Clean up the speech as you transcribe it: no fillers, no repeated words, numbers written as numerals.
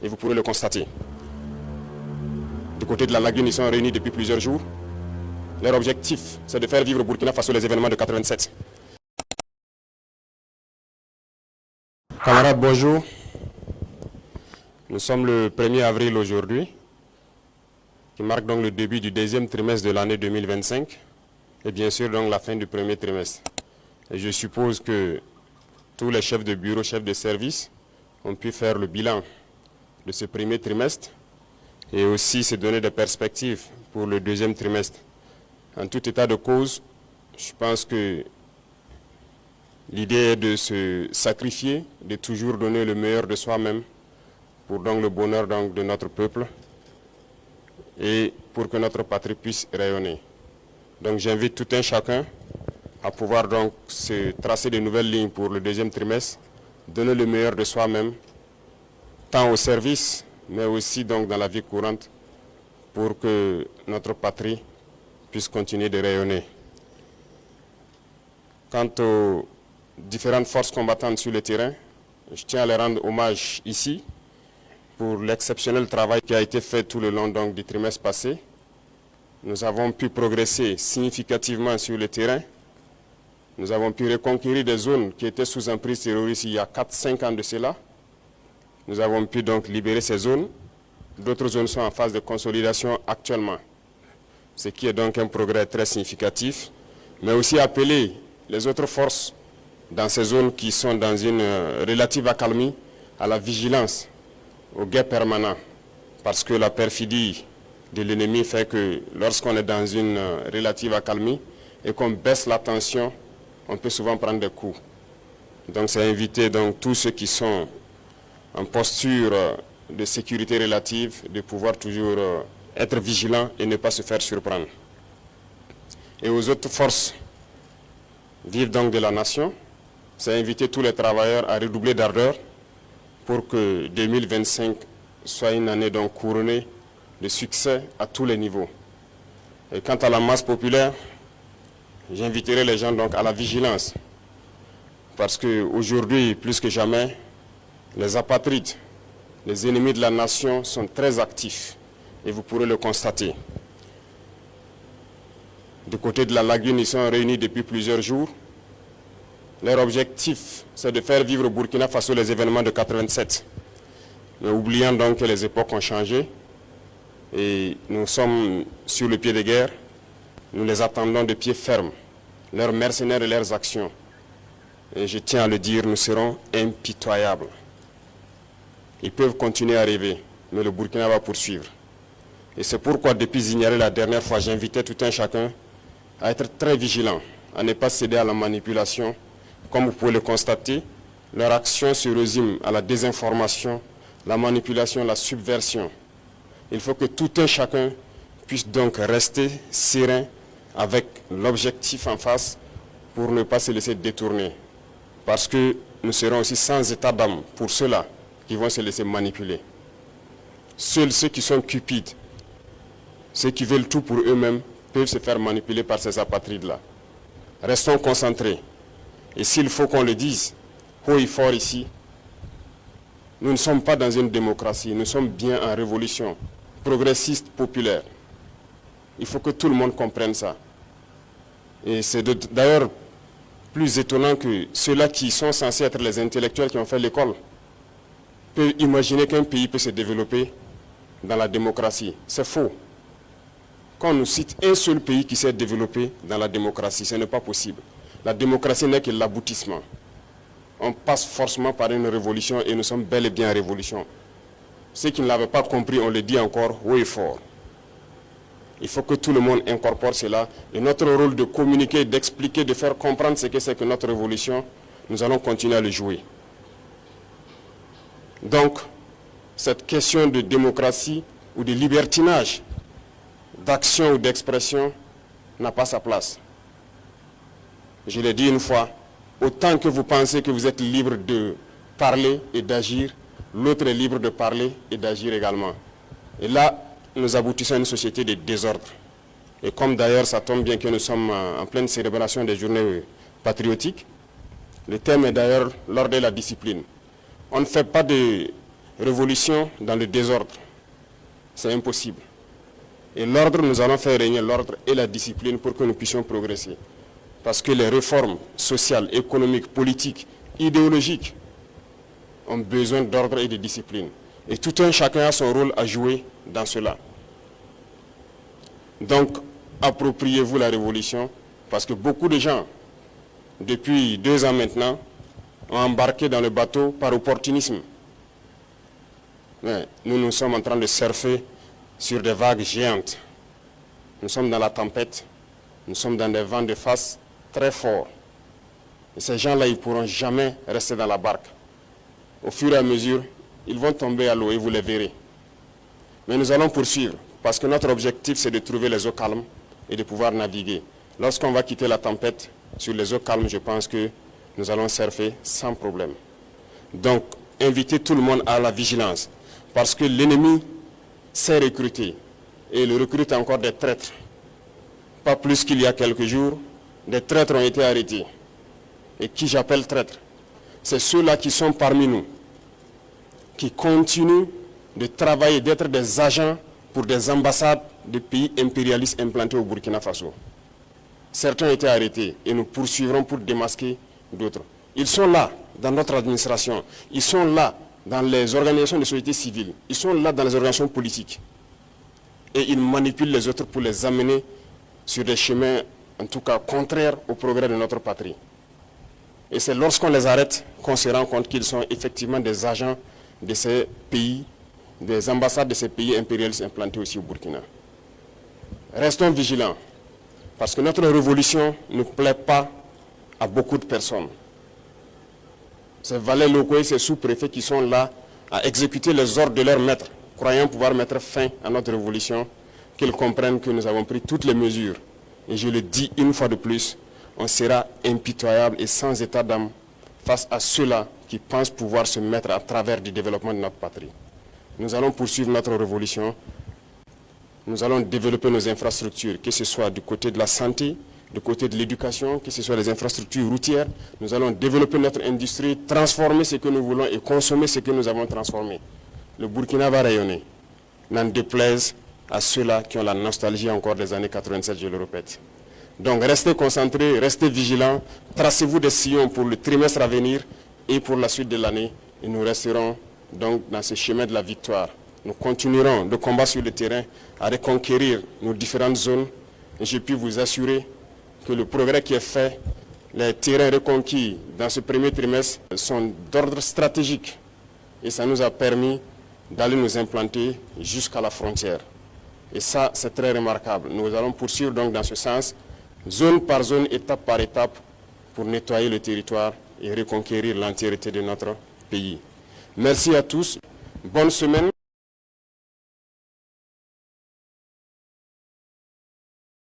Et vous pourrez le constater. Du côté de la lagune, ils sont réunis depuis plusieurs jours. Leur objectif, c'est de faire vivre au Burkina Faso les événements de 87. Camarades, bonjour. Nous sommes le 1er avril aujourd'hui, qui marque donc le début du deuxième trimestre de l'année 2025, et bien sûr donc la fin du premier trimestre. Et je suppose que tous les chefs de bureau, chefs de service, ont pu faire le bilan de ce premier trimestre et aussi se donner des perspectives pour le deuxième trimestre. En tout état de cause, je pense que l'idée est de se sacrifier, de toujours donner le meilleur de soi-même pour donc le bonheur donc de notre peuple et pour que notre patrie puisse rayonner. Donc j'invite tout un chacun à pouvoir donc se tracer de nouvelles lignes pour le deuxième trimestre, donner le meilleur de soi-même, tant au service, mais aussi donc dans la vie courante, pour que notre patrie puisse continuer de rayonner. Quant aux différentes forces combattantes sur le terrain, je tiens à les rendre hommage ici pour l'exceptionnel travail qui a été fait tout le long donc, du trimestre passé. Nous avons pu progresser significativement sur le terrain. Nous avons pu reconquérir des zones qui étaient sous emprise terroriste il y a 4-5 ans de cela. Nous avons pu donc libérer ces zones. D'autres zones sont en phase de consolidation actuellement, ce qui est donc un progrès très significatif, mais aussi appeler les autres forces dans ces zones qui sont dans une relative accalmie à la vigilance, au guet permanent, parce que la perfidie de l'ennemi fait que lorsqu'on est dans une relative accalmie et qu'on baisse la tension, on peut souvent prendre des coups. Donc c'est inviter donc tous ceux qui sont en posture de sécurité relative, de pouvoir toujours être vigilants et ne pas se faire surprendre. Et aux autres forces vives donc de la nation, c'est inviter tous les travailleurs à redoubler d'ardeur pour que 2025 soit une année donc couronnée de succès à tous les niveaux. Et quant à la masse populaire, j'inviterai les gens donc à la vigilance, parce qu'aujourd'hui, plus que jamais, les apatrides, les ennemis de la nation sont très actifs et vous pourrez le constater. Du côté de la lagune, ils sont réunis depuis plusieurs jours. Leur objectif, c'est de faire vivre au Burkina Faso les événements de 87. Mais oubliant donc que les époques ont changé et nous sommes sur le pied de guerre, nous les attendons de pied ferme, leurs mercenaires et leurs actions. Et je tiens à le dire, nous serons impitoyables. Ils peuvent continuer à rêver, mais le Burkina va poursuivre. Et c'est pourquoi, depuis Zignaré la dernière fois, j'invitais tout un chacun à être très vigilant, à ne pas céder à la manipulation. Comme vous pouvez le constater, leur action se résume à la désinformation, la manipulation, la subversion. Il faut que tout un chacun puisse donc rester serein avec l'objectif en face pour ne pas se laisser détourner. Parce que nous serons aussi sans état d'âme pour ceux-là qui vont se laisser manipuler. Seuls ceux qui sont cupides, ceux qui veulent tout pour eux-mêmes, peuvent se faire manipuler par ces apatrides-là. Restons concentrés. Et s'il faut qu'on le dise, haut et fort ici, nous ne sommes pas dans une démocratie, nous sommes bien en révolution, progressiste, populaire. Il faut que tout le monde comprenne ça. Et c'est d'ailleurs plus étonnant que ceux-là qui sont censés être les intellectuels qui ont fait l'école peut imaginer qu'un pays peut se développer dans la démocratie. C'est faux. Quand on nous cite un seul pays qui s'est développé dans la démocratie, ce n'est pas possible. La démocratie n'est que l'aboutissement. On passe forcément par une révolution et nous sommes bel et bien en révolution. Ceux qui ne l'avaient pas compris, on le dit encore haut et fort. Il faut que tout le monde incorpore cela. Et notre rôle de communiquer, d'expliquer, de faire comprendre ce que c'est que notre révolution, nous allons continuer à le jouer. Donc, cette question de démocratie ou de libertinage, d'action ou d'expression, n'a pas sa place. Je l'ai dit une fois, autant que vous pensez que vous êtes libre de parler et d'agir, l'autre est libre de parler et d'agir également. Et là, nous aboutissons à une société de désordre. Et comme d'ailleurs ça tombe bien que nous sommes en pleine célébration des journées patriotiques, le thème est d'ailleurs l'ordre et la discipline. On ne fait pas de révolution dans le désordre, c'est impossible. Et l'ordre, nous allons faire régner l'ordre et la discipline pour que nous puissions progresser. Parce que les réformes sociales, économiques, politiques, idéologiques ont besoin d'ordre et de discipline. Et tout un chacun a son rôle à jouer dans cela. Donc, appropriez-vous la révolution, parce que beaucoup de gens, depuis 2 ans maintenant, ont embarqué dans le bateau par opportunisme. Mais nous sommes en train de surfer sur des vagues géantes. Nous sommes dans la tempête, nous sommes dans des vents de face très forts. Et ces gens-là, ils ne pourront jamais rester dans la barque. Au fur et à mesure, ils vont tomber à l'eau et vous les verrez. Mais nous allons poursuivre, parce que notre objectif, c'est de trouver les eaux calmes et de pouvoir naviguer. Lorsqu'on va quitter la tempête, sur les eaux calmes, je pense que nous allons surfer sans problème. Donc, invitez tout le monde à la vigilance, parce que l'ennemi s'est recruté, et il recrute encore des traîtres. Pas plus qu'il y a quelques jours, des traîtres ont été arrêtés. Et qui j'appelle traîtres? C'est ceux-là qui sont parmi nous, qui continuent de travailler, d'être des agents pour des ambassades de pays impérialistes implantés au Burkina Faso. Certains ont été arrêtés et nous poursuivrons pour démasquer d'autres. Ils sont là dans notre administration, ils sont là dans les organisations de société civile, ils sont là dans les organisations politiques. Et ils manipulent les autres pour les amener sur des chemins, en tout cas, contraires au progrès de notre patrie. Et c'est lorsqu'on les arrête qu'on se rend compte qu'ils sont effectivement des agents de ces pays, des ambassades de ces pays impérialistes implantés aussi au Burkina. Restons vigilants, parce que notre révolution ne plaît pas à beaucoup de personnes. Ces valets locaux et ces sous-préfets qui sont là à exécuter les ordres de leurs maîtres, croyant pouvoir mettre fin à notre révolution, qu'ils comprennent que nous avons pris toutes les mesures. Et je le dis une fois de plus, on sera impitoyable et sans état d'âme face à ceux-là qui pensent pouvoir se mettre à travers du développement de notre patrie. Nous allons poursuivre notre révolution. Nous allons développer nos infrastructures, que ce soit du côté de la santé, du côté de l'éducation, que ce soit les infrastructures routières. Nous allons développer notre industrie, transformer ce que nous voulons et consommer ce que nous avons transformé. Le Burkina va rayonner, n'en déplaise à ceux-là qui ont la nostalgie encore des années 87, je le répète. Donc restez concentrés, restez vigilants, tracez-vous des sillons pour le trimestre à venir et pour la suite de l'année. Et nous resterons donc dans ce chemin de la victoire. Nous continuerons de combattre sur le terrain à reconquérir nos différentes zones. Et je puis vous assurer que le progrès qui est fait, les terrains reconquis dans ce premier trimestre sont d'ordre stratégique. Et ça nous a permis d'aller nous implanter jusqu'à la frontière. Et ça, c'est très remarquable. Nous allons poursuivre donc dans ce sens, zone par zone, étape par étape, pour nettoyer le territoire et reconquérir l'entièreté de notre pays. Merci à tous. Bonne semaine.